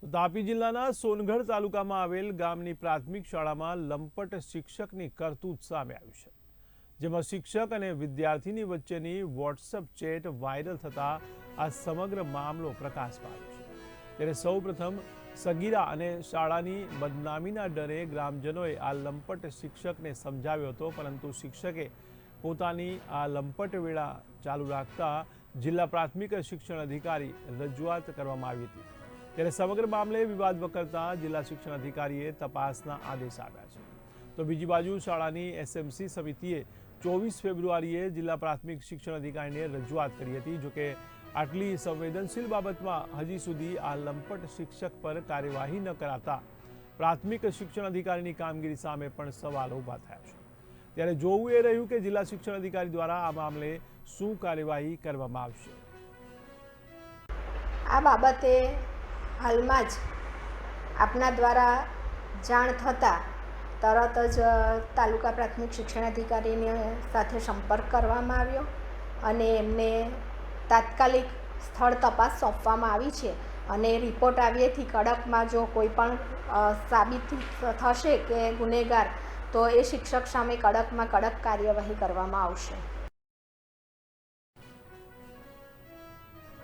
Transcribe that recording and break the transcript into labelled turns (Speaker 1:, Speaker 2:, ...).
Speaker 1: તો તાપી જિલ્લાના સોનગઢ તાલુકામાં આવેલ ગામની પ્રાથમિક શાળામાં લંપટ શિક્ષકની કરતૂત સામે આવી છે, જેમાં શિક્ષક અને વિદ્યાર્થીની વચ્ચેની વોટ્સએપ ચેટ વાયરલ થતા આ સમગ્ર મામલો પ્રકાશમાં આવ્યો છે। ત્યારે સૌપ્રથમ સગીરા અને શાળાની બદનામીના ડરે ગ્રામજનોએ આ લંપટ શિક્ષકને સમજાવ્યો હતો, પરંતુ શિક્ષકે પોતાની આ લંપટ વેળા ચાલુ રાખતા જિલ્લા પ્રાથમિક શિક્ષણ અધિકારી રજૂઆત કરવામાં આવી હતી। ત્યારે સમગ્ર મામલે વિવાદ વકરતા જિલ્લા શિક્ષણ અધિકારીએ તપાસના આદેશ આપ્યા છે। તો બીજી બાજુ શાળાની એસએમસી સમિતિએ 24 ફેબ્રુઆરીએ જિલ્લા પ્રાથમિક શિક્ષણ અધિકારીને રજૂઆત કરી હતી। જોકે આટલી સંવેદનશીલ બાબતમાં હજી સુધી આ લંપટ શિક્ષક પર કાર્યવાહી ન કરાતા પ્રાથમિક શિક્ષણ અધિકારીની કામગીરી સામે પણ સવાલો ઊભા થયા છે। ત્યારે જોવું એ રહ્યું કે જિલ્લા શિક્ષણ અધિકારી દ્વારા આ મામલે શું કાર્યવાહી કરવામાં આવશે।
Speaker 2: આ બાબતે હાલમાં જ આપના દ્વારા જાણ થતાં તરત જ તાલુકા પ્રાથમિક શિક્ષણ અધિકારીની સાથે સંપર્ક કરવામાં આવ્યો અને એમને તાત્કાલિક સ્થળ તપાસ સોંપવામાં આવી છે અને રિપોર્ટ આવ્યેથી કડકમાં જો કોઈ પણ સાબિત થશે કે ગુનેગાર, તો એ શિક્ષક સામે કડકમાં કડક કાર્યવાહી કરવામાં આવશે।